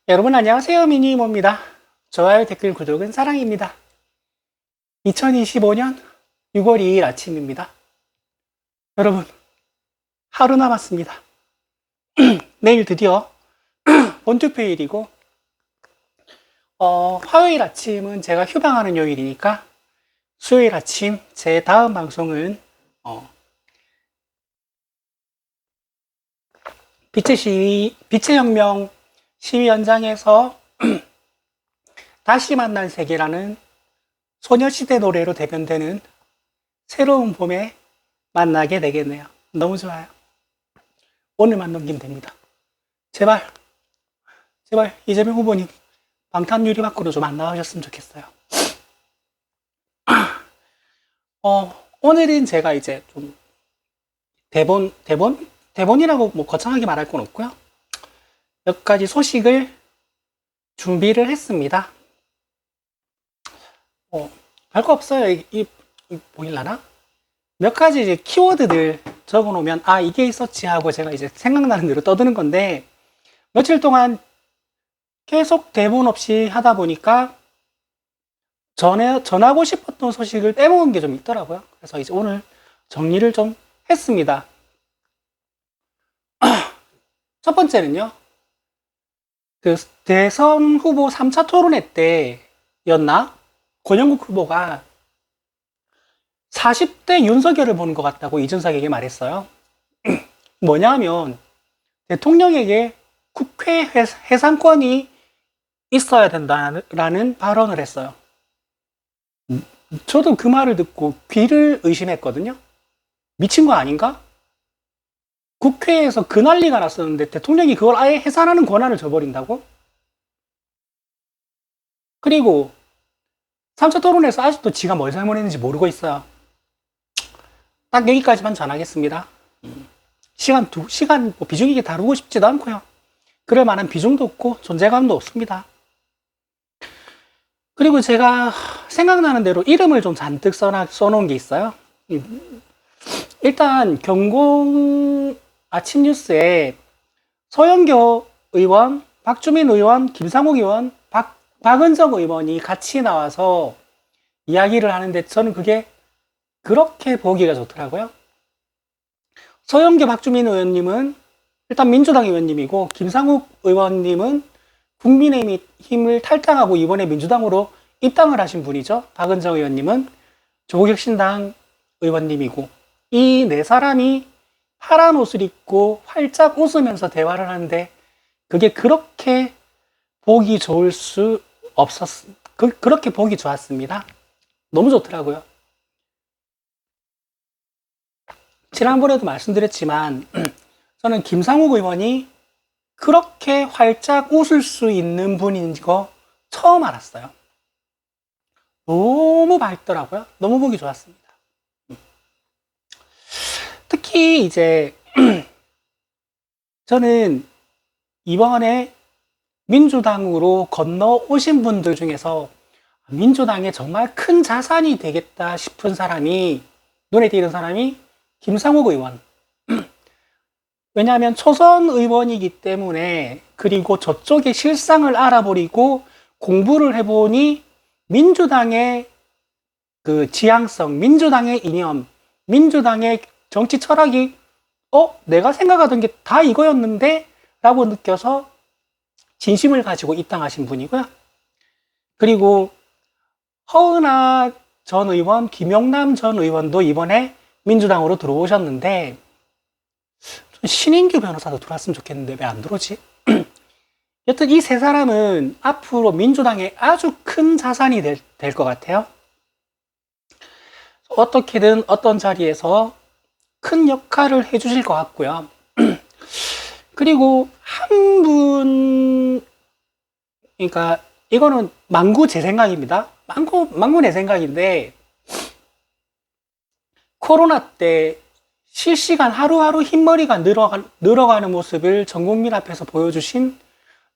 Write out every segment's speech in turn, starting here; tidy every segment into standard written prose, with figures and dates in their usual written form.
여러분 안녕하세요. 미니모입니다. 좋아요, 댓글, 구독은 사랑입니다. 2025년 6월 2일 아침입니다. 여러분, 하루 남았습니다. 내일 드디어 본투표일이고, 화요일 아침은 제가 휴방하는 요일이니까 수요일 아침 제 다음 방송은 빛의 혁명 시위 현장에서 다시 만난 세계라는 소녀시대 노래로 대변되는 새로운 봄에 만나게 되겠네요. 너무 좋아요. 오늘만 넘기면 됩니다. 제발, 제발 이재명 후보님 방탄 유리 밖으로 좀 안 나오셨으면 좋겠어요. 오늘은 제가 이제 좀 대본이라고 뭐 거창하게 말할 건 없고요. 몇 가지 소식을 준비를 했습니다. 별거 없어요. 보일라나? 몇 가지 이제 키워드들 적어 놓으면, 아, 이게 있었지 하고 제가 이제 생각나는 대로 떠드는 건데, 며칠 동안 계속 대본 없이 하다 보니까 전하고 싶었던 소식을 빼먹은 게 좀 있더라고요. 그래서 이제 오늘 정리를 좀 했습니다. 첫 번째는요, 그 대선 후보 3차 토론회 때였나? 권영국 후보가 40대 윤석열을 보는 것 같다고 이준석에게 말했어요. 뭐냐면 대통령에게 국회 해산권이 있어야 된다라는 발언을 했어요. 저도 그 말을 듣고 귀를 의심했거든요. 미친 거 아닌가? 국회에서 그 난리가 났었는데 대통령이 그걸 아예 해산하는 권한을 줘버린다고? 그리고 3차 토론에서 아직도 지가 뭘 잘못했는지 모르고 있어요. 딱 여기까지만 전하겠습니다. 시간 뭐 비중 있게 다루고 싶지도 않고요. 그럴 만한 비중도 없고 존재감도 없습니다. 그리고 제가 생각나는 대로 이름을 좀 잔뜩 써놓은 게 있어요. 일단 경공 아침 뉴스에 서영교 의원, 박주민 의원, 김상욱 의원, 박은정 의원이 같이 나와서 이야기를 하는데 저는 그게 그렇게 보기가 좋더라고요. 서영교 박주민 의원님은 일단 민주당 의원님이고, 김상욱 의원님은 국민의힘을 탈당하고 이번에 민주당으로 입당을 하신 분이죠. 박은정 의원님은 조국혁신당 의원님이고, 이 네 사람이 파란 옷을 입고 활짝 웃으면서 대화를 하는데 그게 그렇게 보기 좋을 수 그렇게 보기 좋았습니다. 너무 좋더라고요. 지난번에도 말씀드렸지만 저는 김상욱 의원이 그렇게 활짝 웃을 수 있는 분인 거 처음 알았어요. 너무 밝더라고요. 너무 보기 좋았습니다. 특히 이제 저는 이번에 민주당으로 건너오신 분들 중에서 민주당에 정말 큰 자산이 되겠다 싶은 사람이, 눈에 띄는 사람이 김상욱 의원. 왜냐하면 초선 의원이기 때문에, 그리고 저쪽의 실상을 알아버리고 공부를 해보니 민주당의 그 지향성, 민주당의 이념, 민주당의 정치 철학이 내가 생각하던 게 다 이거였는데? 라고 느껴서 진심을 가지고 입당하신 분이고요. 그리고 허은하 전 의원, 김용남 전 의원도 이번에 민주당으로 들어오셨는데, 신인규 변호사도 들어왔으면 좋겠는데 왜 안 들어오지? 여튼 이 세 사람은 앞으로 민주당의 아주 큰 자산이 될 것 같아요. 어떻게든 어떤 자리에서 큰 역할을 해주실 것 같고요. 그리고 한 분, 그러니까 이거는 망구 제 생각입니다. 망구 내 생각인데, 코로나 때 실시간 하루하루 흰머리가 늘어가는 모습을 전 국민 앞에서 보여주신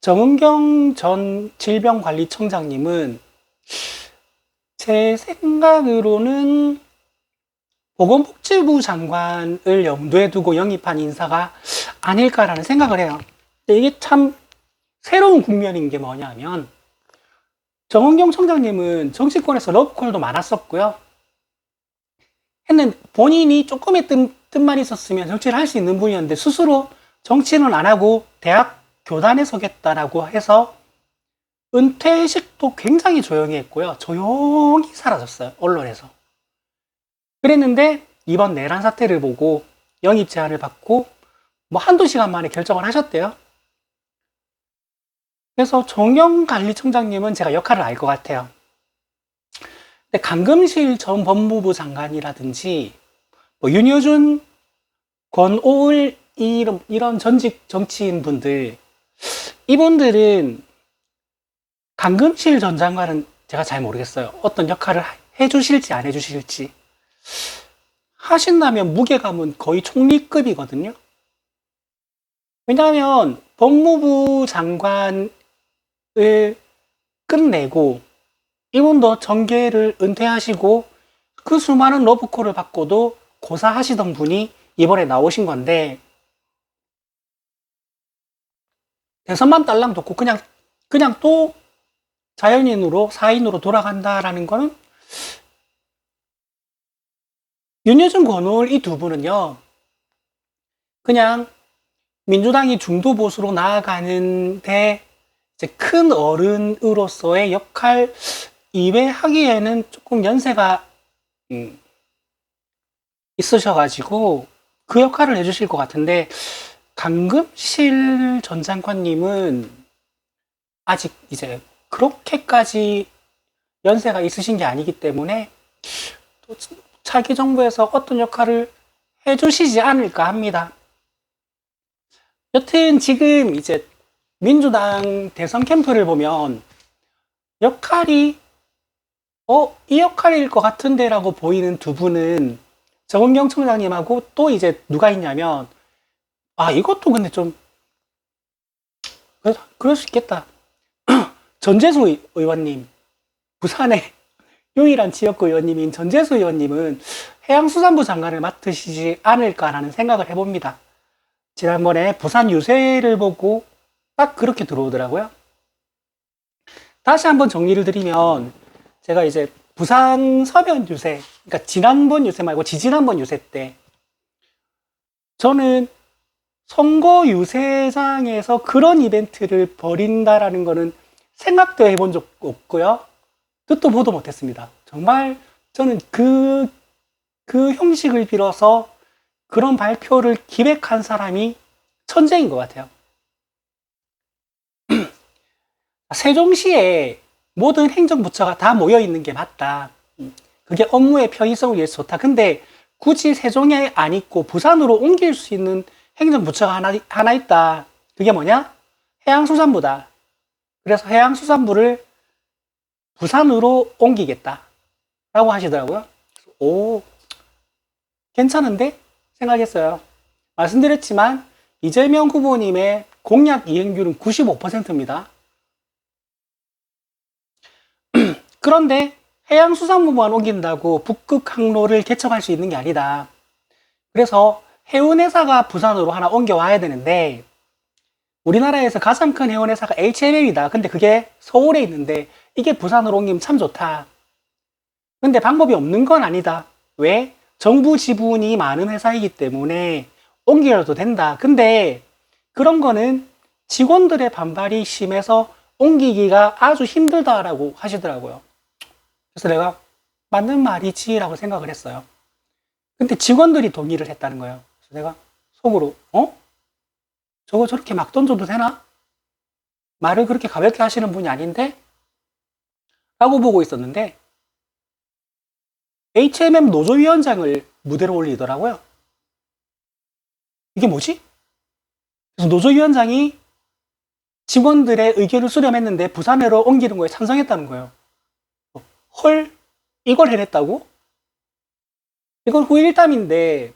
정은경 전 질병관리청장님은 제 생각으로는 보건복지부 장관을 염두에 두고 영입한 인사가 아닐까라는 생각을 해요. 근데 이게 참 새로운 국면인 게 뭐냐면, 정원경 청장님은 정치권에서 러브콜도 많았었고요. 했는데 본인이 조금의 뜻만 있었으면 정치를 할 수 있는 분이었는데 스스로 정치는 안 하고 대학 교단에 서겠다라고 해서 은퇴식도 굉장히 조용히 했고요. 조용히 사라졌어요. 언론에서. 그랬는데 이번 내란 사태를 보고 영입 제안을 받고 뭐 한두 시간 만에 결정을 하셨대요. 그래서 정영관리청장님은 제가 역할을 알 것 같아요. 근데 강금실 전 법무부 장관이라든지 뭐 윤여준, 권오을 이런 전직 정치인 분들, 이분들은 강금실 전 장관은 제가 잘 모르겠어요. 어떤 역할을 해주실지 안 해주실지. 하신다면 무게감은 거의 총리급이거든요. 왜냐하면 법무부 장관을 끝내고 이분도 정계를 은퇴하시고 그 수많은 러브콜을 받고도 고사하시던 분이 이번에 나오신 건데 대선만 딸랑 뒀고 그냥 또 자연인으로 사인으로 돌아간다라는 거는 윤여준, 권오을 이 두 분은요 그냥 민주당이 중도 보수로 나아가는데 이제 큰 어른으로서의 역할 이외 하기에는 조금 연세가 있으셔가지고 그 역할을 해주실 것 같은데 강금실 전 장관님은 아직 이제 그렇게까지 연세가 있으신 게 아니기 때문에 또 차기 정부에서 어떤 역할을 해주시지 않을까 합니다. 여튼 지금 이제 민주당 대선 캠프를 보면 역할이 이 역할일 것 같은데 라고 보이는 두 분은 정은경 청장님하고 또 이제 누가 있냐면 이것도 근데 좀 그럴 수 있겠다. 전재수 의원님, 부산의 유일한 지역구 의원님인 전재수 의원님은 해양수산부 장관을 맡으시지 않을까라는 생각을 해봅니다. 지난번에 부산 유세를 보고 딱 그렇게 들어오더라고요. 다시 한번 정리를 드리면 제가 이제 부산 서면 유세, 그러니까 지난번 유세 말고 지지난번 유세 때 저는 선거 유세장에서 그런 이벤트를 벌인다라는 거는 생각도 해본 적 없고요. 듣도 보도 못했습니다. 정말 저는 그 형식을 빌어서 그런 발표를 기획한 사람이 천재인 것 같아요. 세종시에 모든 행정부처가 다 모여있는 게 맞다. 그게 업무의 편의성을 위해서 좋다. 근데 굳이 세종에 안 있고 부산으로 옮길 수 있는 행정부처가 하나 있다. 그게 뭐냐? 해양수산부다. 그래서 해양수산부를 부산으로 옮기겠다. 라고 하시더라고요. 오, 괜찮은데? 생각했어요. 말씀드렸지만 이재명 후보님의 공약 이행률은 95%입니다. 그런데 해양수산부만 옮긴다고 북극 항로를 개척할 수 있는 게 아니다. 그래서 해운회사가 부산으로 하나 옮겨와야 되는데 우리나라에서 가장 큰 해운회사가 HMM이다. 근데 그게 서울에 있는데 이게 부산으로 옮기면 참 좋다. 근데 방법이 없는 건 아니다. 왜? 정부 지분이 많은 회사이기 때문에 옮겨도 된다. 근데 그런 거는 직원들의 반발이 심해서 옮기기가 아주 힘들다라고 하시더라고요. 그래서 내가 맞는 말이지 라고 생각을 했어요. 근데 직원들이 동의를 했다는 거예요. 그래서 내가 속으로 저거 저렇게 막 던져도 되나? 말을 그렇게 가볍게 하시는 분이 아닌데? 라고 보고 있었는데 HMM 노조위원장을 무대로 올리더라고요. 이게 뭐지? 그래서 노조위원장이 직원들의 의견을 수렴했는데 부산으로 옮기는 거에 찬성했다는 거예요. 헐? 이걸 해냈다고? 이건 후일담인데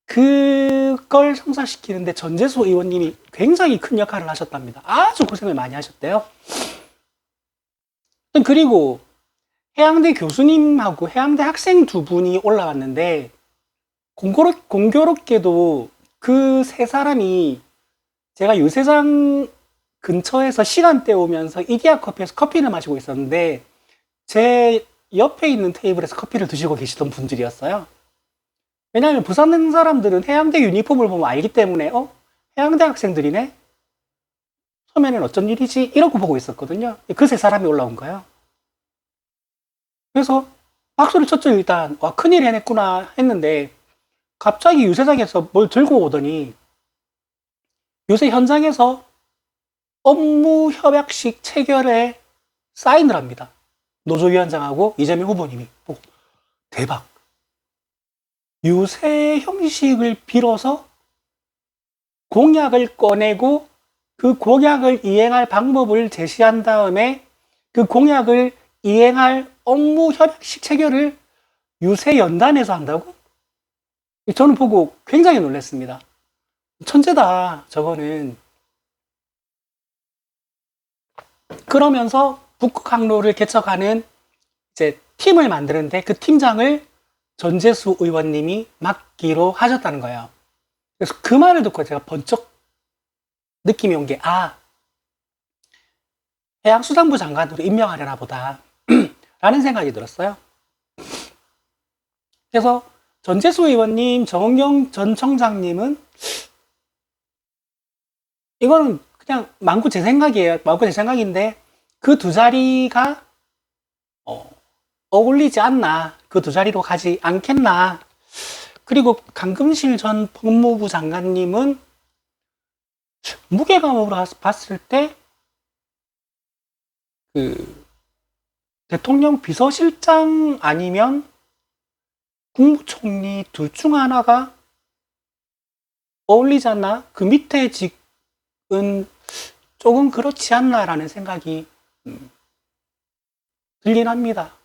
그걸 성사시키는데 전재수 의원님이 굉장히 큰 역할을 하셨답니다. 아주 고생을 많이 하셨대요. 그리고 해양대 교수님하고 해양대 학생 두 분이 올라왔는데 공교롭게도 그 세 사람이 제가 유세장 근처에서 시간 때우면서 이디야 커피에서 커피를 마시고 있었는데 제 옆에 있는 테이블에서 커피를 드시고 계시던 분들이었어요. 왜냐하면 부산 사람들은 해양대 유니폼을 보면 알기 때문에 해양대 학생들이네? 처음에는 어쩐 일이지? 이러고 보고 있었거든요. 그 세 사람이 올라온 거예요. 그래서 박수를 쳤죠. 일단 와, 큰일 해냈구나 했는데 갑자기 유세장에서 뭘 들고 오더니 요새 현장에서 업무 협약식 체결에 사인을 합니다. 노조위원장하고 이재명 후보님이 보고 대박. 유세 형식을 빌어서 공약을 꺼내고 그 공약을 이행할 방법을 제시한 다음에 그 공약을 이행할 업무 협약식 체결을 유세 연단에서 한다고? 저는 보고 굉장히 놀랐습니다. 천재다, 저거는. 그러면서 북극 항로를 개척하는 이제 팀을 만드는데 그 팀장을 전재수 의원님이 맡기로 하셨다는 거예요. 그래서 그 말을 듣고 제가 번쩍 느낌이 온 게, 해양수산부 장관으로 임명하려나 보다. 라는 생각이 들었어요. 그래서 전재수 의원님, 정은경 전 청장님은 이거는 그냥 만구 제 생각이에요. 만구 제 생각인데 그 두 자리가 어울리지 않나. 그 두 자리로 가지 않겠나. 그리고 강금실 전 법무부 장관님은 무게감으로 봤을 때 그 대통령 비서실장 아니면 국무총리 둘 중 하나가 어울리지 않나? 그 밑에 직은 조금 그렇지 않나라는 생각이 들긴 합니다.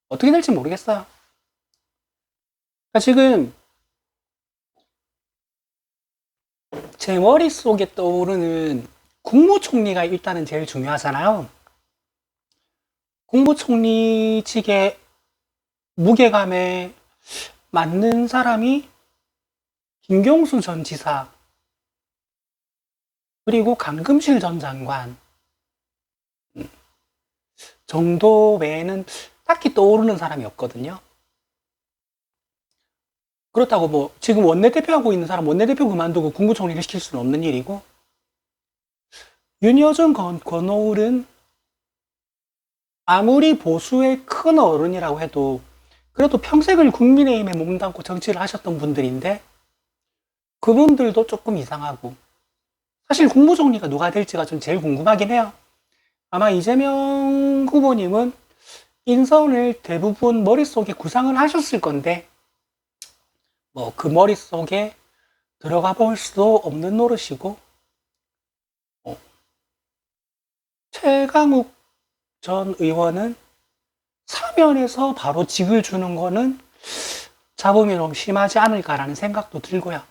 어떻게 될지 모르겠어요. 그러니까 지금 제 머릿속에 떠오르는 국무총리가 일단은 제일 중요하잖아요. 국무총리직의 무게감에 맞는 사람이 김경수 전 지사, 그리고 강금실 전 장관 정도 외에는 딱히 떠오르는 사람이 없거든요. 그렇다고 뭐 지금 원내대표하고 있는 사람 원내대표 그만두고 국무총리를 시킬 수는 없는 일이고, 윤여준 권오울은 아무리 보수의 큰 어른이라고 해도 그래도 평생을 국민의힘에 몸담고 정치를 하셨던 분들인데 그분들도 조금 이상하고, 사실 국무총리가 누가 될지가 좀 제일 궁금하긴 해요. 아마 이재명 후보님은 인선을 대부분 머릿속에 구상을 하셨을 건데 뭐 그 머릿속에 들어가 볼 수도 없는 노릇이고, 최강욱 전 의원은 사면에서 바로 직을 주는 거는 잡음이 너무 심하지 않을까라는 생각도 들고요.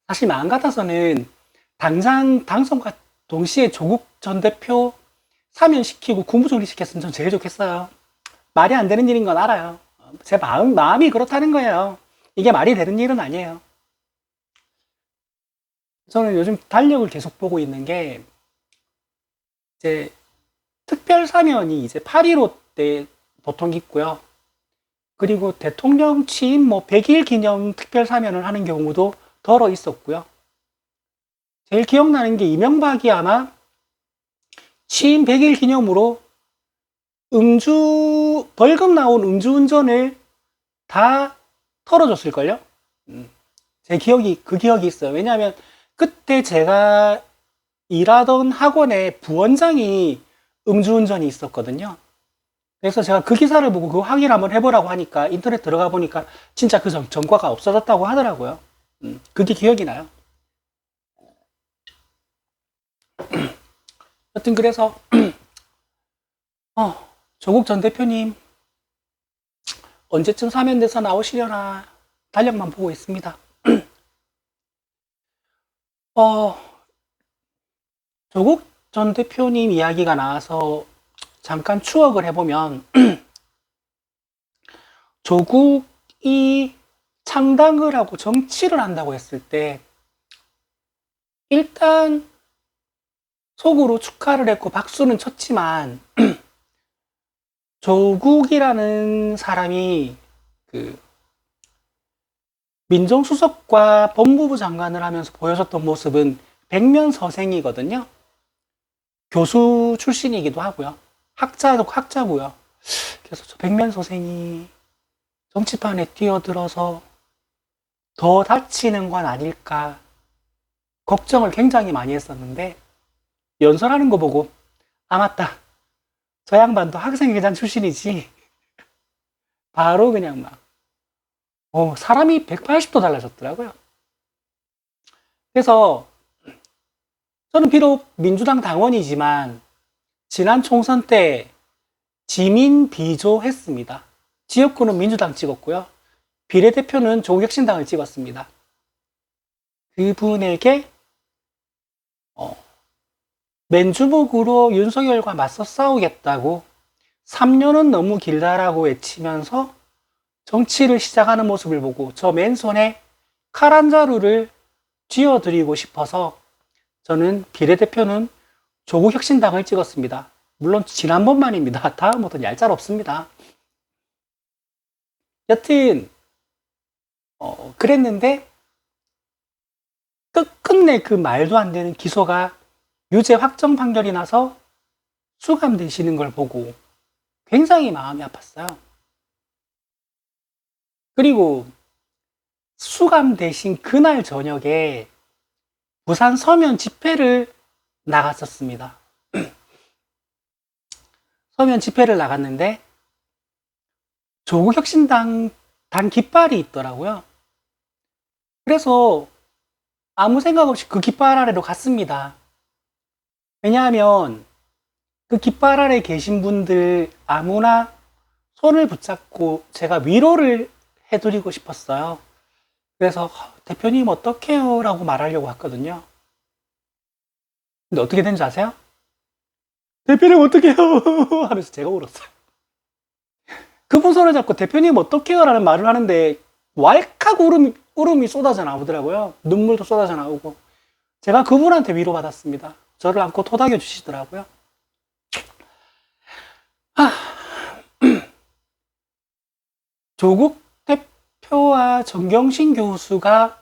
사실 마음 같아서는 당장 당선과 동시에 조국 전 대표 사면시키고 국무총리 시켰으면 전 제일 좋겠어요. 말이 안 되는 일인 건 알아요. 제 마음이 그렇다는 거예요. 이게 말이 되는 일은 아니에요. 저는 요즘 달력을 계속 보고 있는 게, 이제 특별 사면이 이제 8.15 때 보통 있고요. 그리고 대통령 취임 100일 기념 특별 사면을 하는 경우도 덜어 있었고요. 제일 기억나는 게 이명박이 아마 취임 100일 기념으로 벌금 나온 음주운전을 다 털어줬을걸요? 그 기억이 있어요. 왜냐하면 그때 제가 일하던 학원에 부원장이 음주운전이 있었거든요. 그래서 제가 그 기사를 보고 그거 확인 한번 해보라고 하니까 인터넷 들어가 보니까 진짜 그 전과가 없어졌다고 하더라고요. 그게 기억이 나요. 여튼 그래서 조국 전 대표님 언제쯤 사면돼서 나오시려나 달력만 보고 있습니다. 조국 전 대표님 이야기가 나와서 잠깐 추억을 해보면 조국이 창당을 하고 정치를 한다고 했을 때 일단 속으로 축하를 했고 박수는 쳤지만 조국이라는 사람이 그 민정수석과 법무부 장관을 하면서 보여줬던 모습은 백면서생이거든요. 교수 출신이기도 하고요. 학자고요. 그래서 저 백면서생이 정치판에 뛰어들어서 더 다치는 건 아닐까 걱정을 굉장히 많이 했었는데 연설하는 거 보고 맞다. 저 양반도 학생회장 출신이지. 바로 그냥 막 사람이 180도 달라졌더라고요. 그래서 저는 비록 민주당 당원이지만 지난 총선 때 지민 비조했습니다. 지역구는 민주당 찍었고요. 비례대표는 조국혁신당을 찍었습니다. 그분에게 맨주먹으로 윤석열과 맞서 싸우겠다고 3년은 너무 길다라고 외치면서 정치를 시작하는 모습을 보고 저 맨손에 칼 한 자루를 쥐어드리고 싶어서 저는 비례대표는 조국혁신당을 찍었습니다. 물론 지난번만입니다. 다음부터는 얄짤 없습니다. 여튼 그랬는데 끝끝내 그 말도 안 되는 기소가 유죄 확정 판결이 나서 수감되시는 걸 보고 굉장히 마음이 아팠어요. 그리고 수감되신 그날 저녁에 부산 서면 집회를 나갔었습니다. 서면 집회를 나갔는데 조국혁신당 단 깃발이 있더라고요. 그래서 아무 생각 없이 그 깃발 아래로 갔습니다. 왜냐하면 그 깃발 아래 계신 분들 아무나 손을 붙잡고 제가 위로를 해드리고 싶었어요. 그래서 대표님 어떡해요? 라고 말하려고 왔거든요. 근데 어떻게 된지 아세요? 대표님 어떡해요? 하면서 제가 울었어요. 그분 손을 잡고 대표님 어떡해요? 라는 말을 하는데 왈칵 울음이 쏟아져 나오더라고요. 눈물도 쏟아져 나오고 제가 그분한테 위로받았습니다. 저를 안고 토닥여 주시더라고요. 조국 대표와 정경심 교수가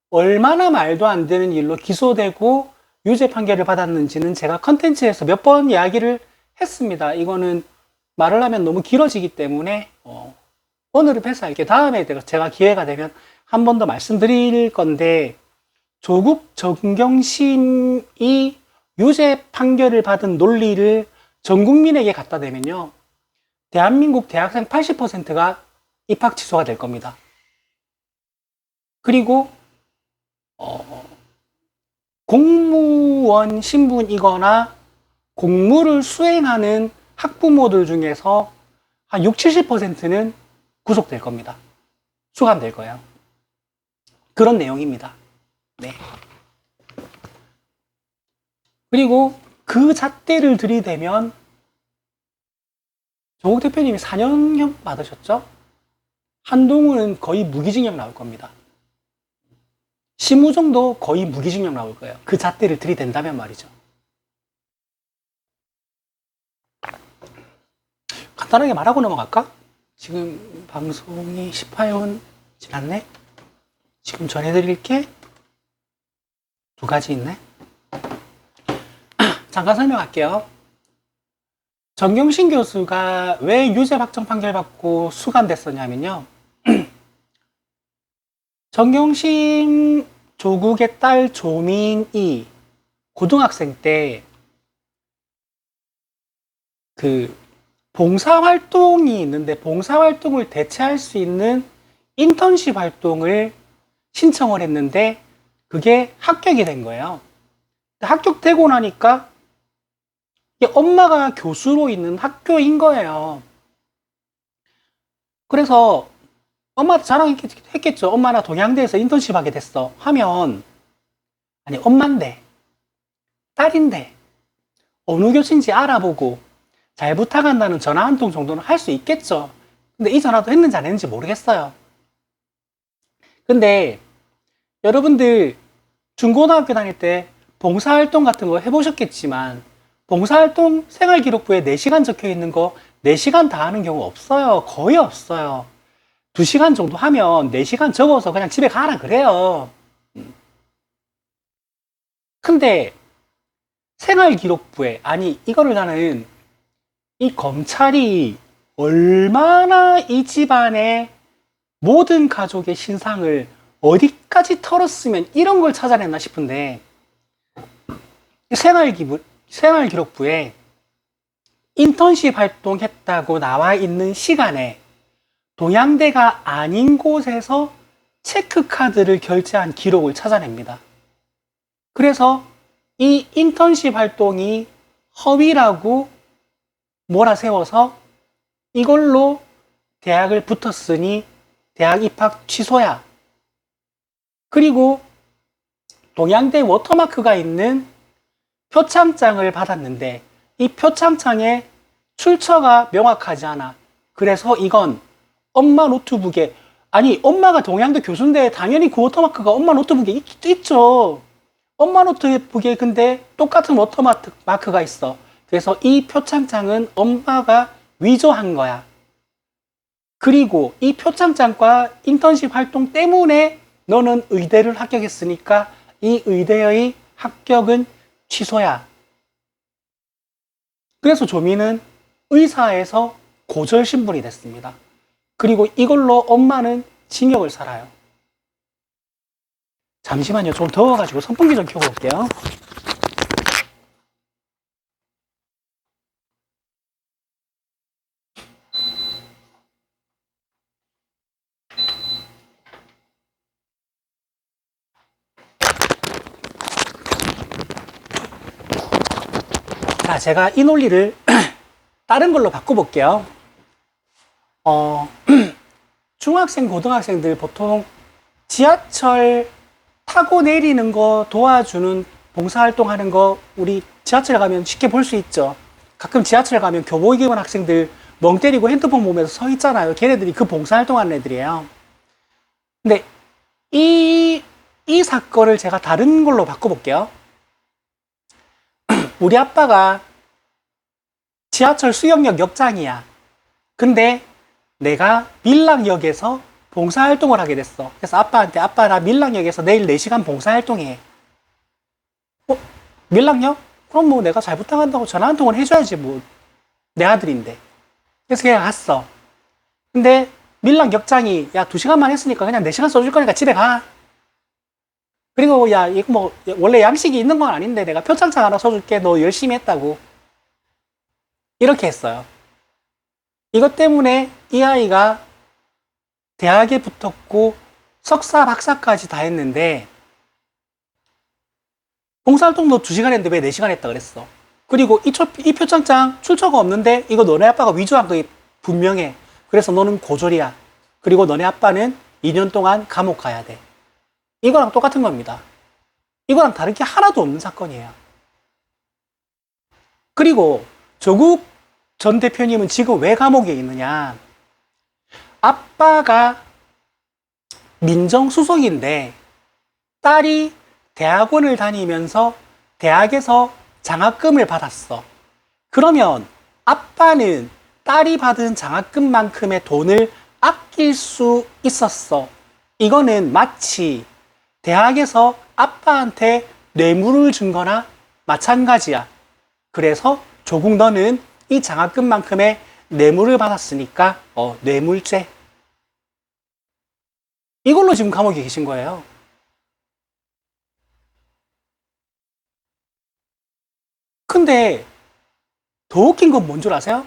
얼마나 말도 안 되는 일로 기소되고 유죄 판결을 받았는지는 제가 컨텐츠에서 몇 번 이야기를 했습니다. 이거는 말을 하면 너무 길어지기 때문에 오늘은 패스할게요. 다음에 제가 기회가 되면 한 번 더 말씀드릴 건데 조국 정경심이 유죄 판결을 받은 논리를 전 국민에게 갖다 대면요. 대한민국 대학생 80%가 입학 취소가 될 겁니다. 그리고 공무원 신분이거나 공무를 수행하는 학부모들 중에서 한 60, 70%는 구속될 겁니다. 수감될 거예요. 그런 내용입니다. 네. 그리고 그 잣대를 들이대면 조국 대표님이 4년형 받으셨죠? 한동훈은 거의 무기징역 나올 겁니다. 심우정도 거의 무기징역 나올 거예요. 그 잣대를 들이댄다면 말이죠. 간단하게 말하고 넘어갈까? 지금 방송이 18분 지났네? 지금 전해드릴 게 두 가지 있네? 잠깐 설명할게요. 정경심 교수가 왜 유죄 확정 판결 받고 수감됐었냐면요. 정경심 조국의 딸 조민이 고등학생 때 그 봉사활동이 있는데 봉사활동을 대체할 수 있는 인턴십 활동을 신청을 했는데 그게 합격이 된 거예요. 합격되고 나니까 엄마가 교수로 있는 학교인 거예요. 그래서 엄마한테 자랑했겠죠. 엄마 나 동양대에서 인턴십 하게 됐어 하면 아니 엄마인데 딸인데 어느 교수인지 알아보고 잘 부탁한다는 전화 한 통 정도는 할 수 있겠죠. 근데 이 전화도 했는지 안 했는지 모르겠어요. 근데 여러분들 중고등학교 다닐 때 봉사활동 같은 거 해보셨겠지만 봉사활동 생활기록부에 4시간 적혀 있는 거 4시간 다 하는 경우 없어요. 거의 없어요. 2시간 정도 하면 4시간 적어서 그냥 집에 가라 그래요. 근데 생활기록부에, 아니 이거를 나는 이 검찰이 얼마나 이 집안의 모든 가족의 신상을 어디까지 털었으면 이런 걸 찾아냈나 싶은데, 생활기록부에 인턴십 활동했다고 나와 있는 시간에 동양대가 아닌 곳에서 체크카드를 결제한 기록을 찾아냅니다. 그래서 이 인턴십 활동이 허위라고 몰아세워서 이걸로 대학을 붙었으니 대학 입학 취소야. 그리고 동양대 워터마크가 있는 표창장을 받았는데 이 표창장에 출처가 명확하지 않아. 그래서 이건 엄마 노트북에, 아니 엄마가 동양대 교수인데 당연히 그 워터마크가 엄마 노트북에 있죠. 엄마 노트북에 근데 똑같은 워터마크가 있어. 그래서 이 표창장은 엄마가 위조한 거야. 그리고 이 표창장과 인턴십 활동 때문에 너는 의대를 합격했으니까 이 의대의 합격은 취소야. 그래서 조민은 의사에서 고졸 신분이 됐습니다. 그리고 이걸로 엄마는 징역을 살아요. 잠시만요. 좀 더워가지고 선풍기 좀 켜고 올게요. 자, 제가 이 논리를 다른 걸로 바꿔볼게요. 중학생, 고등학생들 보통 지하철 타고 내리는 거 도와주는 봉사활동 하는 거 우리 지하철에 가면 쉽게 볼 수 있죠. 가끔 지하철에 가면 교복 입은 학생들 멍 때리고 핸드폰 보면서 서 있잖아요. 걔네들이 그 봉사활동 하는 애들이에요. 근데 이 사건을 제가 다른 걸로 바꿔볼게요. 우리 아빠가 지하철 수영역 역장이야. 근데 내가 밀락역에서 봉사활동을 하게 됐어. 그래서 아빠한테 아빠 나 밀락역에서 내일 4시간 봉사활동해. 밀락역? 그럼 뭐 내가 잘 부탁한다고 전화 한 통을 해줘야지 뭐. 내 아들인데. 그래서 걔가 갔어. 근데 밀락역장이 야 2시간만 했으니까 그냥 4시간 써줄 거니까 집에 가. 그리고 야 이거 뭐 원래 양식이 있는 건 아닌데 내가 표창장 하나 써줄게. 너 열심히 했다고. 이렇게 했어요. 이것 때문에 이 아이가 대학에 붙었고 석사, 박사까지 다 했는데 봉사활동도 2시간 했는데 왜 4시간 했다 그랬어? 그리고 이 표창장 출처가 없는데 이거 너네 아빠가 위조한 거 분명해. 그래서 너는 고졸이야. 그리고 너네 아빠는 2년 동안 감옥 가야 돼. 이거랑 똑같은 겁니다. 이거랑 다른 게 하나도 없는 사건이에요. 그리고 조국 전 대표님은 지금 왜 감옥에 있느냐? 아빠가 민정수석인데 딸이 대학원을 다니면서 대학에서 장학금을 받았어. 그러면 아빠는 딸이 받은 장학금만큼의 돈을 아낄 수 있었어. 이거는 마치 대학에서 아빠한테 뇌물을 준 거나 마찬가지야. 그래서 조국 너는 이 장학금만큼의 뇌물을 받았으니까 뇌물죄. 이걸로 지금 감옥에 계신 거예요. 근데 더 웃긴 건 뭔 줄 아세요?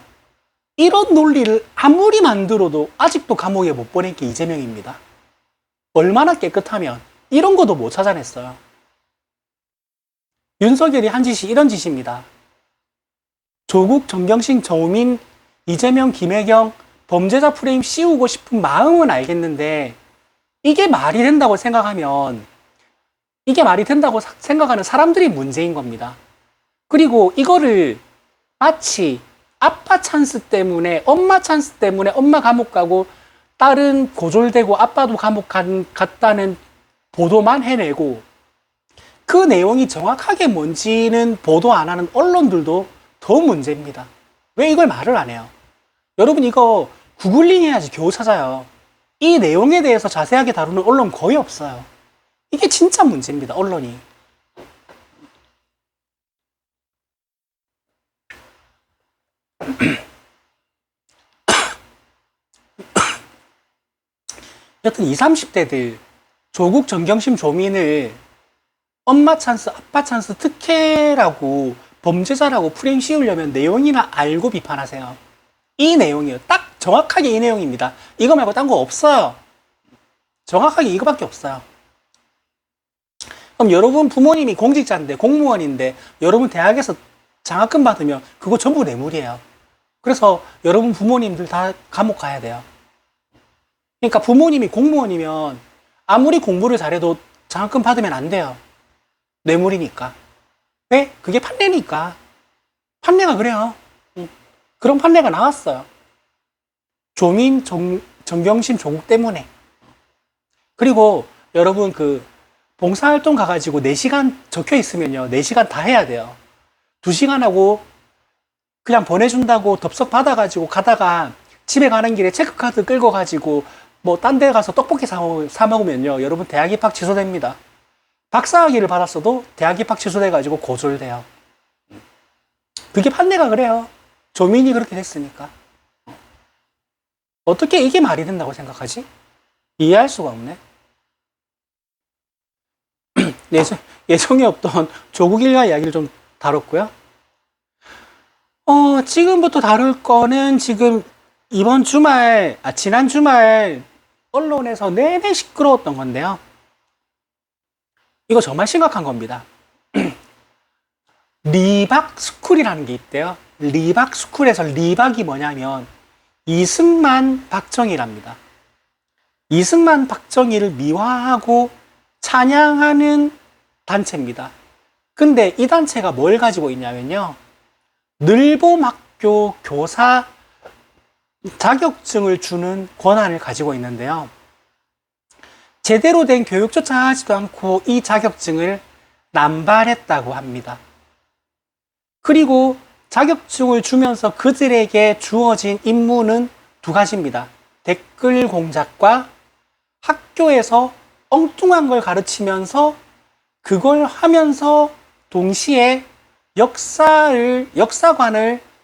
이런 논리를 아무리 만들어도 아직도 감옥에 못 보낸 게 이재명입니다. 얼마나 깨끗하면 이런 것도 못 찾아냈어요. 윤석열이 한 짓이 이런 짓입니다. 조국, 정경심, 정우민, 이재명, 김혜경 범죄자 프레임 씌우고 싶은 마음은 알겠는데 이게 말이 된다고 생각하면 이게 말이 된다고 생각하는 사람들이 문제인 겁니다. 그리고 이거를 마치 아빠 찬스 때문에 엄마 찬스 때문에 엄마 감옥 가고 딸은 고졸되고 아빠도 감옥 갔다는 보도만 해내고 그 내용이 정확하게 뭔지는 보도 안 하는 언론들도 더 문제입니다. 왜 이걸 말을 안 해요? 여러분 이거 구글링 해야지 겨우 찾아요. 이 내용에 대해서 자세하게 다루는 언론 거의 없어요. 이게 진짜 문제입니다, 언론이. 여튼 20, 30대들 조국 정경심 조민을 엄마 찬스, 아빠 찬스 특혜라고 범죄자라고 프레임 씌우려면 내용이나 알고 비판하세요. 이 내용이에요. 딱 정확하게 이 내용입니다. 이거 말고 딴 거 없어요. 정확하게 이거밖에 없어요. 그럼 여러분 부모님이 공직자인데 공무원인데 여러분 대학에서 장학금 받으면 그거 전부 뇌물이에요. 그래서 여러분 부모님들 다 감옥 가야 돼요. 그러니까 부모님이 공무원이면 아무리 공부를 잘해도 장학금 받으면 안 돼요. 뇌물이니까. 왜? 그게 판례니까. 판례가 그래요. 그런 판례가 나왔어요. 조민, 정경심, 조국 때문에. 그리고 여러분 그 봉사활동 가가지고 4시간 적혀 있으면요. 4시간 다 해야 돼요. 2시간 하고 그냥 보내준다고 덥석 받아가지고 가다가 집에 가는 길에 체크카드 끌고 가지고 뭐 딴 데 가서 떡볶이 사 먹으면요. 여러분 대학 입학 취소됩니다. 박사학위를 받았어도 대학 입학 취소돼가지고 고졸돼요. 그게 판례가 그래요. 조민이 그렇게 됐으니까. 어떻게 이게 말이 된다고 생각하지? 이해할 수가 없네. 예정에 없던 조국 일가 이야기를 좀 다뤘고요. 지금부터 다룰 거는 지금 지난 주말 언론에서 내내 시끄러웠던 건데요. 이거 정말 심각한 겁니다. 리박 스쿨이라는 게 있대요. 리박 스쿨에서 리박이 뭐냐면 이승만 박정희랍니다. 이승만 박정희를 미화하고 찬양하는 단체입니다. 근데 이 단체가 뭘 가지고 있냐면요. 늘봄학교 교사 자격증을 주는 권한을 가지고 있는데요. 제대로 된 교육조차 하지도 않고 이 자격증을 남발했다고 합니다. 그리고 자격증을 주면서 그들에게 주어진 임무는 2가지입니다. 댓글 공작과 학교에서 엉뚱한 걸 가르치면서 그걸 하면서 동시에 역사관을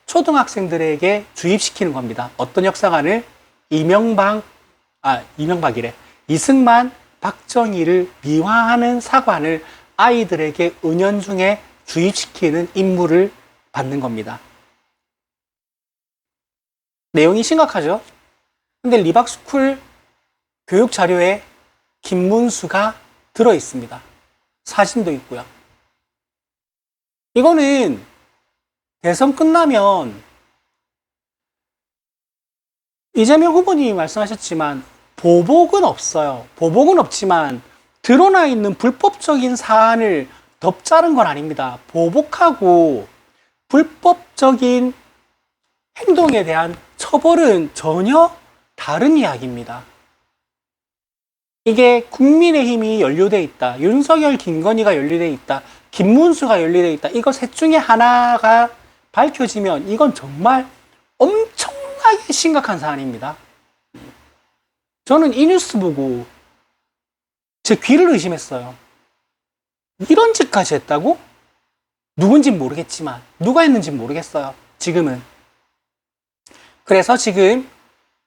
초등학생들에게 주입시키는 겁니다. 어떤 역사관을? 이승만, 박정희를 미화하는 사관을 아이들에게 은연중에 주입시키는 임무를 받는 겁니다. 내용이 심각하죠? 근데 리박스쿨 교육 자료에 김문수가 들어 있습니다. 사진도 있고요. 이거는 대선 끝나면 이재명 후보님이 말씀하셨지만 보복은 없어요. 보복은 없지만 드러나 있는 불법적인 사안을 덮자른 건 아닙니다. 보복하고 불법적인 행동에 대한 처벌은 전혀 다른 이야기입니다. 이게 국민의힘이 연루돼 있다. 윤석열, 김건희가 연루돼 있다. 김문수가 연루돼 있다. 이거 셋 중에 하나가 밝혀지면 이건 정말 엄청나게 심각한 사안입니다. 저는 이 뉴스 보고 제 귀를 의심했어요. 이런 짓까지 했다고? 누군진 모르겠지만 누가 했는지 모르겠어요. 지금은. 그래서 지금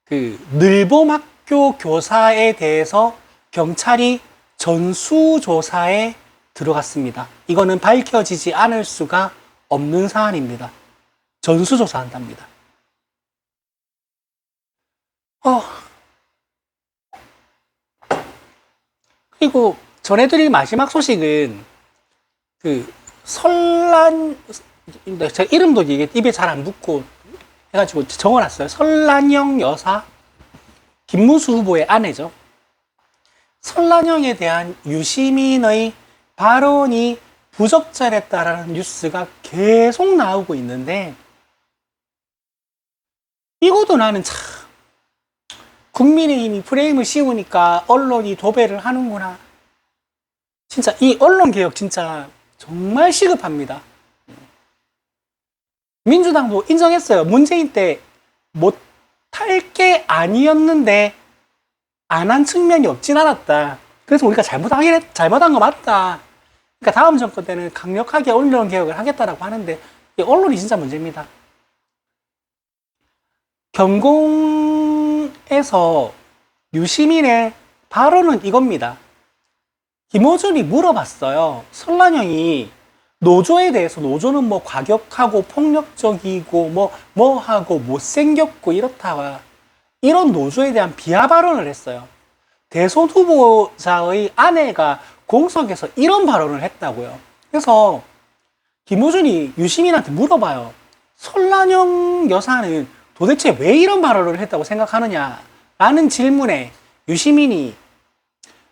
그 늘봄학교 교사에 대해서 경찰이 전수조사에 들어갔습니다. 이거는 밝혀지지 않을 수가 없는 사안입니다. 전수조사한답니다. 그리고 전해드릴 마지막 소식은 그 제가 이름도 이게 입에 잘 안 붙고 해가지고 적어놨어요. 설란영 여사, 김문수 후보의 아내죠. 설란영에 대한 유시민의 발언이 부적절했다라는 뉴스가 계속 나오고 있는데 이것도 나는 참 국민의힘이 프레임을 씌우니까 언론이 도배를 하는구나. 진짜 이 언론개혁 진짜 정말 시급합니다. 민주당도 인정했어요. 문재인 때 못할 게 아니었는데 안 한 측면이 없진 않았다. 그래서 우리가 잘못한 거 맞다. 그러니까 다음 정권 때는 강력하게 언론개혁을 하겠다라고 하는데 이 언론이 진짜 문제입니다. 경공에서 유시민의 발언은 이겁니다. 김어준이 물어봤어요. 설란영이 노조에 대해서 노조는 뭐 과격하고 폭력적이고 뭐 하고 못생겼고 이렇다가 이런 노조에 대한 비하 발언을 했어요. 대선 후보자의 아내가 공석에서 이런 발언을 했다고요. 그래서 김어준이 유시민한테 물어봐요. 설란영 여사는 도대체 왜 이런 발언을 했다고 생각하느냐? 라는 질문에 유시민이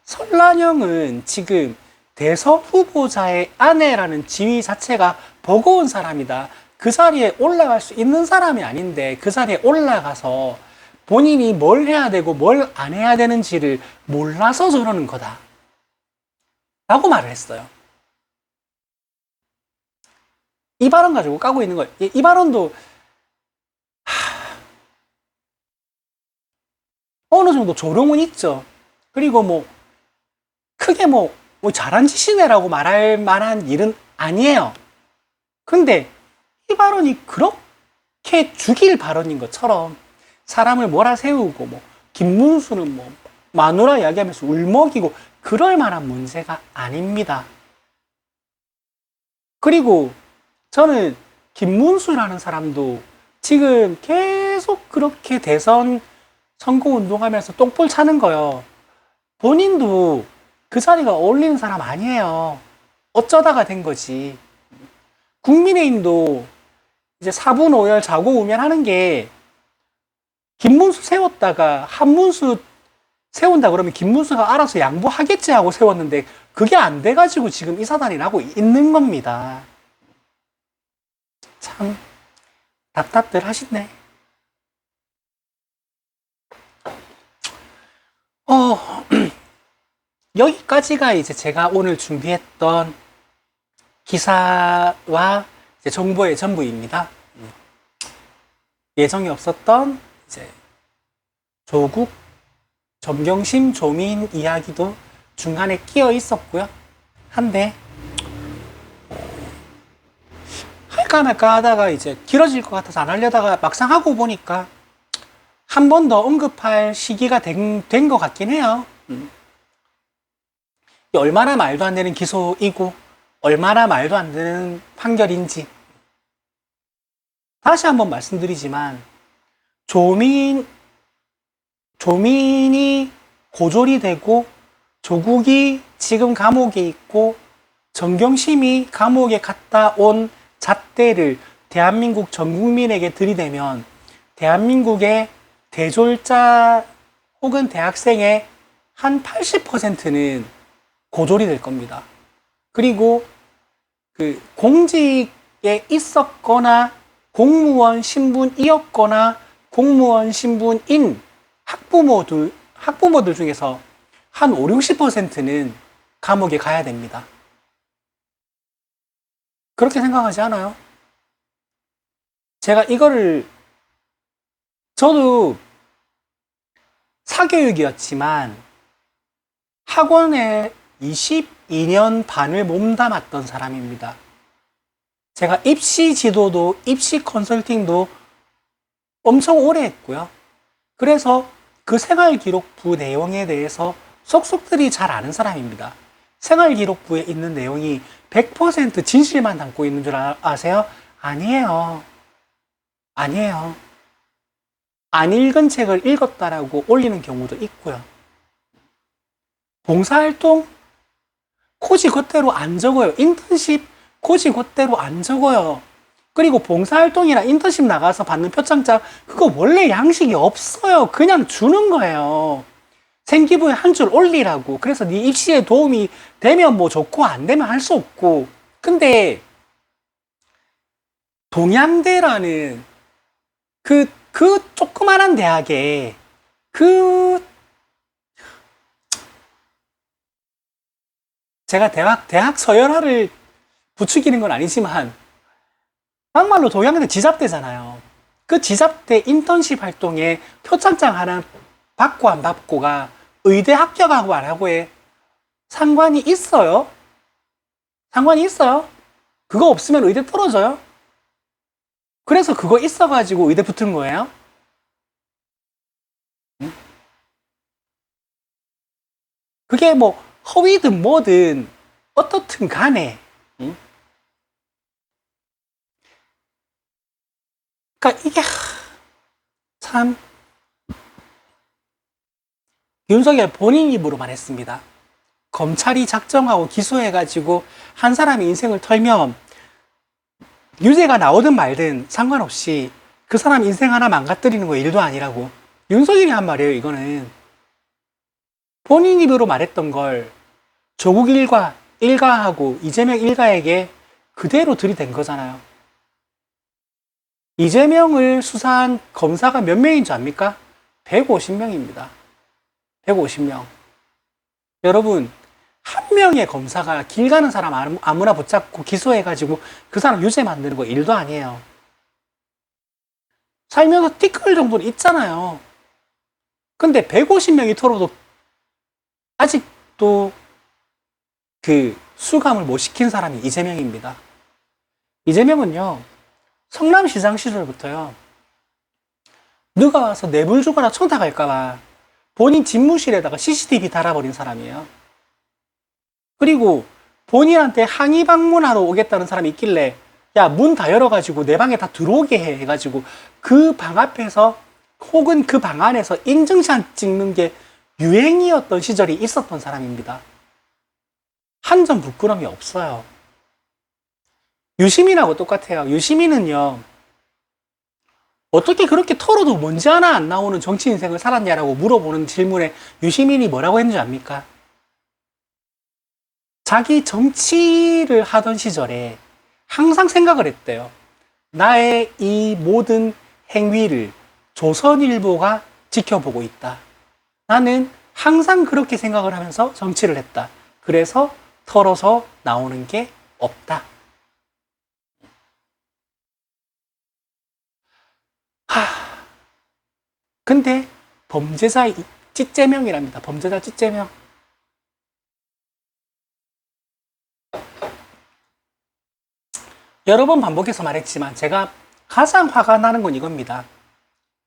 설란영은 지금 대선 후보자의 아내라는 지위 자체가 버거운 사람이다. 그 자리에 올라갈 수 있는 사람이 아닌데 그 자리에 올라가서 본인이 뭘 해야 되고 뭘 안 해야 되는지를 몰라서 저러는 거다. 라고 말을 했어요. 이 발언 가지고 까고 있는 거예요. 이 발언도 어느 정도 조롱은 있죠. 그리고 뭐 크게 뭐 잘한 짓이네라고 말할 만한 일은 아니에요. 근데 이 발언이 그렇게 죽일 발언인 것처럼 사람을 몰아세우고 뭐 김문수는 뭐 마누라 이야기하면서 울먹이고 그럴 만한 문제가 아닙니다. 그리고 저는 김문수라는 사람도 지금 계속 그렇게 대선 선거운동하면서 똥볼 차는 거요. 본인도 그 자리가 어울리는 사람 아니에요. 어쩌다가 된 거지. 국민의힘도 이제 4분 5열 자고 우면 하는 게 김문수 세웠다가 한문수 세운다 그러면 김문수가 알아서 양보하겠지 하고 세웠는데 그게 안 돼가지고 지금 이 사단이 나고 있는 겁니다. 참 답답들 하시네. 여기까지가 이제 제가 오늘 준비했던 기사와 이제 정보의 전부입니다. 예정이 없었던 이제 조국, 정경심, 조민 이야기도 중간에 끼어 있었고요. 한데 할까 말까 하다가 이제 길어질 것 같아서 안 하려다가 막상 하고 보니까 한 번 더 언급할 시기가 된 것 같긴 해요. 얼마나 말도 안 되는 기소이고 얼마나 말도 안 되는 판결인지 다시 한번 말씀드리지만 조민이 고졸이 되고 조국이 지금 감옥에 있고 정경심이 감옥에 갔다 온 잣대를 대한민국 전 국민에게 들이대면 대한민국의 대졸자 혹은 대학생의 한 80%는 고졸이 될 겁니다. 그리고 그 공직에 있었거나 공무원 신분이었거나 공무원 신분인 학부모들 중에서 한 5, 60%는 감옥에 가야 됩니다. 그렇게 생각하지 않아요? 제가 이거를 저도 사교육이었지만 학원에 22년 반을 몸담았던 사람입니다. 제가 입시 지도도 입시 컨설팅도 엄청 오래 했고요. 그래서 그 생활기록부 내용에 대해서 속속들이 잘 아는 사람입니다. 생활기록부에 있는 내용이 100% 진실만 담고 있는 줄 아세요? 아니에요. 아니에요. 안 읽은 책을 읽었다라고 올리는 경우도 있고요. 봉사활동 고지 곧대로 안 적어요. 인턴십 고지 곧대로 안 적어요. 그리고 봉사활동이나 인턴십 나가서 받는 표창장 그거 원래 양식이 없어요. 그냥 주는 거예요. 생기부에 한 줄 올리라고. 그래서 네 입시에 도움이 되면 뭐 좋고 안 되면 할 수 없고. 근데 동양대라는 그 조그만한 대학에 제가 대학 서열화를 부추기는 건 아니지만, 막말로 동양대 지잡대잖아요. 그 지잡대 인턴십 활동에 표창장 하나 받고 안 받고가 의대 합격하고 안 하고에 상관이 있어요? 상관이 있어요? 그거 없으면 의대 떨어져요? 그래서 그거 있어가지고 의대 붙은 거예요? 응? 그게 뭐 허위든 뭐든 어떻든 간에, 응? 그러니까 이게 참, 윤석열 본인 입으로 말했습니다. 검찰이 작정하고 기소해가지고 한 사람의 인생을 털면 유죄가 나오든 말든 상관없이 그 사람 인생 하나 망가뜨리는 거 일도 아니라고. 윤석열이 한 말이에요, 이거는. 본인 입으로 말했던 걸 조국 일가하고 이재명 일가에게 그대로 들이댄 거잖아요. 이재명을 수사한 검사가 몇 명인 줄 압니까? 150명입니다. 150명. 여러분, 한 명의 검사가 길 가는 사람 아무나 붙잡고 기소해가지고 그 사람 유죄 만드는 거 일도 아니에요. 살면서 티끌 정도는 있잖아요. 근데 150명이 털어도 아직도 그 수감을 못 시킨 사람이 이재명입니다. 이재명은요, 성남시장 시절부터요, 누가 와서 뇌물 주거나 청탁할까봐 본인 집무실에다가 CCTV 달아버린 사람이에요. 그리고 본인한테 항의 방문하러 오겠다는 사람이 있길래 야, 문 다 열어가지고 내 방에 다 들어오게 해가지고 그 방 앞에서 혹은 그 방 안에서 인증샷 찍는 게 유행이었던 시절이 있었던 사람입니다. 한 점 부끄러움이 없어요. 유시민하고 똑같아요. 유시민은요, 어떻게 그렇게 털어도 먼지 하나 안 나오는 정치 인생을 살았냐라고 물어보는 질문에 유시민이 뭐라고 했는지 압니까? 자기 정치를 하던 시절에 항상 생각을 했대요. 나의 이 모든 행위를 조선일보가 지켜보고 있다. 나는 항상 그렇게 생각을 하면서 정치를 했다. 그래서 털어서 나오는 게 없다. 근데 범죄자 찌째명이랍니다. 범죄자 찌째명. 여러 번 반복해서 말했지만 제가 가장 화가 나는 건 이겁니다.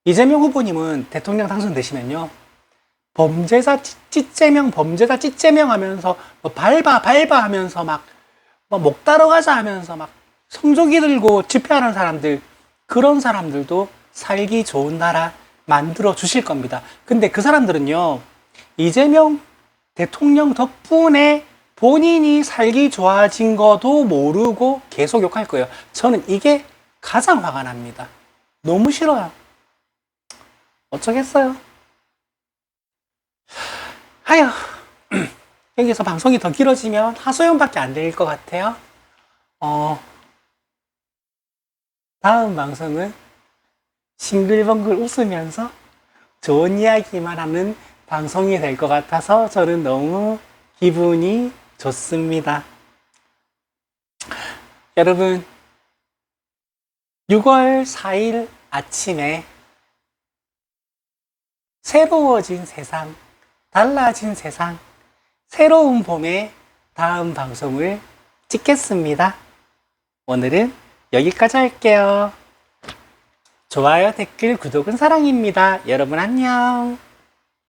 이재명 후보님은 대통령 당선되시면요, 범죄자 찌째명 하면서 뭐 밟아 하면서 막 목 따러 가자 하면서 막 성조기 들고 집회하는 사람들, 그런 사람들도 살기 좋은 나라 만들어 주실 겁니다. 근데 그 사람들은요, 이재명 대통령 덕분에 본인이 살기 좋아진 것도 모르고 계속 욕할 거예요. 저는 이게 가장 화가 납니다. 너무 싫어요. 어쩌겠어요. 아휴, 여기서 방송이 더 길어지면 하소연밖에 안 될 것 같아요. 다음 방송은 싱글벙글 웃으면서 좋은 이야기만 하는 방송이 될 것 같아서 저는 너무 기분이 좋습니다. 여러분, 6월 4일 아침에 새로워진 세상, 달라진 세상, 새로운 봄의 다음 방송을 찍겠습니다. 오늘은 여기까지 할게요. 좋아요, 댓글, 구독은 사랑입니다. 여러분 안녕.